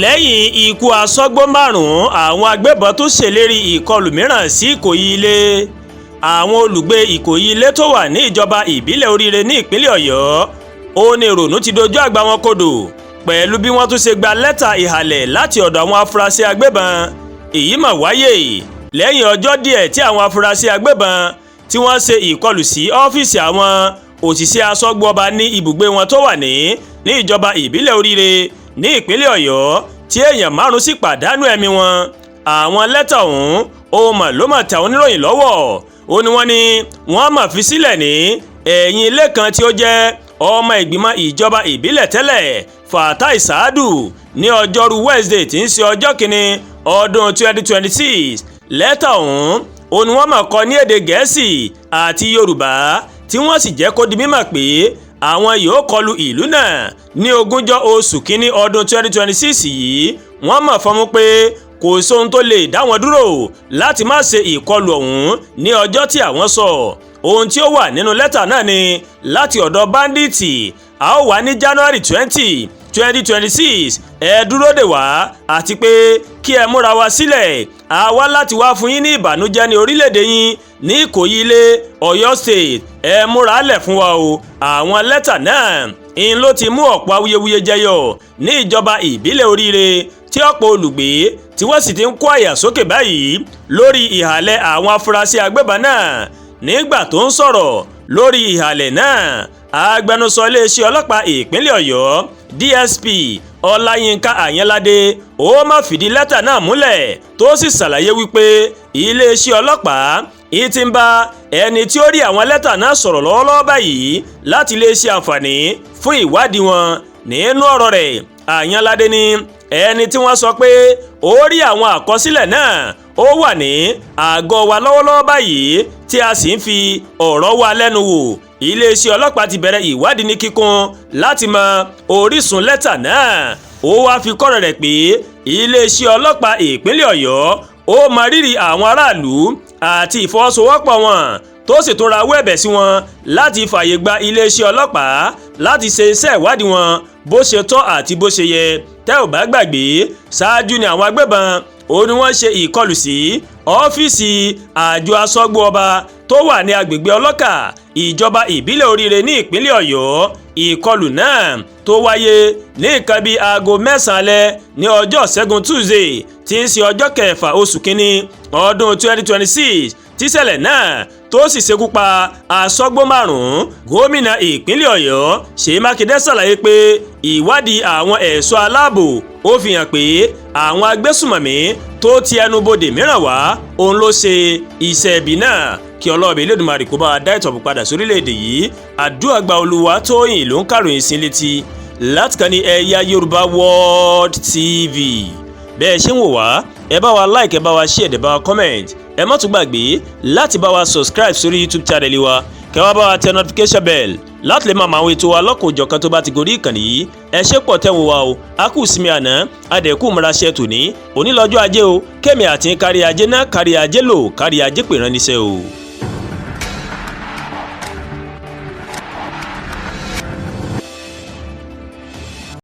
lẹ́yìn ikú Aṣọ Gbó Márùn, àwọn agbébọn tún ṣèlérí ìkọlù mìíràn sí Ikoyi Ile. Àwọn olùgbé Ikoyi Ile tó wà ní ìjọba ìbílẹ̀ Oríire ní ìpínlẹ̀ Ọ̀yọ́ ó ní ìrònú ti dojú àgbà wọn kodò pẹ̀lú bí wọ́n tún ṣe gba lẹ́tà ìhàlẹ̀ láti ọ̀dọ̀ àwọn afurasí agbébọn. Èyí mà wáyé lẹ́yìn ọjọ́ díẹ̀ tí àwọn afurasí agbébọn tí wọ́n ṣe ìkọlù sí ọ́fíìsì àwọn òṣìṣẹ́ aṣọ́gbó ọba ní ibùgbé wọn tó wà ní ìjọba ìbílẹ̀ Oríire ní ìpínlẹ̀ Ọ̀yọ́ tí èèyàn 5 sì pàdánù ẹ̀mí wọn. Àwọn lẹ́tà ọ̀hún ó mà ló mà tẹ oníròyìn lọ́wọ́. Ó ní wọ́n mà fi sílẹ̀ ní ẹ̀yìn ilé kan tí ó jẹ́ ọmọ ìgbìmọ̀ ìjọba ìbílẹ̀ tẹ́lẹ̀ Fatai Saadu ní ọjọ́rú Wednesday tí ń ṣe ọjọ́ kìíní ọdún 2026. Lẹ́tà ọ̀hún ó ní wọ́n mà kọ ní èdè Gẹ̀ẹ́sì àti Yorùbá tí wọ́n sì jẹ́ kó di mímọ̀ pé àwọn yóò kọlu ìlú náà ní 20 oṣù kínní ọdún 2026 yìí. Wọ́n mọ̀ fọ́nmú pé kò sóhun tó lè dá wọn dúró láti má ṣe ìkọlù ọ̀hún ní ọjọ́ tí àwọn sọ. Ohun tí ó wà nínú lẹ́tà náà ni láti ọ̀dọ̀ báńdíìtì a ó wà ní January 20, 2026 ẹ dúró dè wá àti pé kí ẹ múra wa sílẹ̀. A wá láti wá fún yín ní ìbànújẹ́ ní orílẹ̀-èdè yín ní Ikoyi Ile, Ọ̀yọ́ State. Ẹ múra lẹ̀ fún wa o. Àwọn lẹ́tà náà ń ló ti mú ọ̀pọ̀ awuyewuye jẹyọ ní ìjọba ìbílẹ̀ Oríire tí ọ̀pọ̀ olùgbé tí wọ́n sì ti ń kó àyà sókè báyìí lórí ìhàlẹ̀ àwọn afurasí agbébọn náà. Nígbà tó ń sọ̀rọ̀ lórí ìhàlẹ̀ náà, agbẹnusọ iléeṣẹ́ ọlọ́pàá ìpínlẹ̀ Ọ̀yọ́ DSP Ọláyínká Àyànládé ó má fìdí lẹ́tà náà múlẹ̀ tó sì ṣàlàyé wípé iléeṣẹ́ ọlọ́pàá ti ń bá ẹni tí ó rí àwọn lẹ́tà náà sọ̀rọ̀ lọ́wọ́lọ́wọ́ báyìí láti lè ṣe àǹfààní fún ìwádìí wọn. Nínú ọ̀rọ̀ rẹ̀, Àyànládé ní ẹni tí wọ́n sọ pé ó rí àwọn àkọsílẹ̀ náà ó wà ní àgọ́ wa lọ́wọ́lọ́wọ́ báyìí tí a sì ń fi ọ̀rọ̀ wa lẹ́nu wò. Iléeṣẹ́ ọlọ́pàá ti bẹ̀rẹ̀ ìwádìí ní kíkún láti mọ orísun lẹ́tà náà. Ó wáá fi kọ́rọ̀ rẹ̀ pé iléeṣẹ́ ọlọ́pàá ìpínlẹ̀ Ọ̀yọ́ ó mọ rírì àwọn aráàlú àti ìfọwọ́sowọ́pọ̀ wọn tó sì tún rawọ́ ẹ̀bẹ̀ sí wọn láti fààyè gba iléeṣẹ́ ọlọ́pàá láti ṣe iṣẹ́ ìwádìí wọn bó ṣe tọ́ àti bó ṣe yẹ. Tẹ́ ò bá gbàgbé, ṣáájú ni àwọn agbébọn ó ní wọ́n ṣe ìkọlù sí ọ́fíìsì àjọ aṣọ́gbó ọba tó wà ní agbègbè ọlọ́kà ìjọba ìbílẹ̀ Oríire ní ìpínlẹ̀ Ọ̀yọ́. Ìkọlù náà tó wáyé ní nǹkan bíi aago 9 alẹ́ ní ọjọ́ Ṣẹ́gun Tuesday tí ń ṣe ọjọ́ 6 oṣù kínní ọdún 2026 tíṣẹ̀lẹ̀ náà tó sì ṣekú pa Aṣọ Gbó Márùn. Gómìnà ìpínlẹ̀ Ọ̀yọ́ Ṣèyí Mákindé ṣàlàyé pé ìwádìí àwọn ẹ̀ṣọ́ aláàbò ó fi hàn pé àwọn agbésùmọ̀mí tó ti ẹnubodè mìíràn wá òun ló ṣe iṣẹ́ ibi náà. Kí Ọlọ́run Elédùmarè kó bá wa dá ìtọ̀bù padà sórílẹ̀-èdè yìí. Àdúrà gba Olúwatóyìn ló ń kàròyìn sí létí láti kàn ní eyayorubaworldtv. Bẹ́ẹ̀ ṣe ń wò wá, ẹ bá wa like, ẹ bá wa share, ẹ bá wa comment. Ẹ má tún gbàgbé láti bá wa subscribe sórí YouTube channel wa, kẹ́ wá bá wa tẹ notification bell láti lè máa mọ àwọn ètò wa lọ́kọ̀ọ́jọ̀kan tó bá ti gorí ìkànnì yìí. Ẹ ṣé pọ̀ tẹ́ ń wò wá o. A kú ìsinmi àná, adẹ̀kú múraṣẹ́ tòní. Òní lọ́jọ́ ajé o. Kẹ́mi àti kárí ajé náà, kárí ajé lò, kárí ajé pè rán níṣẹ́ o.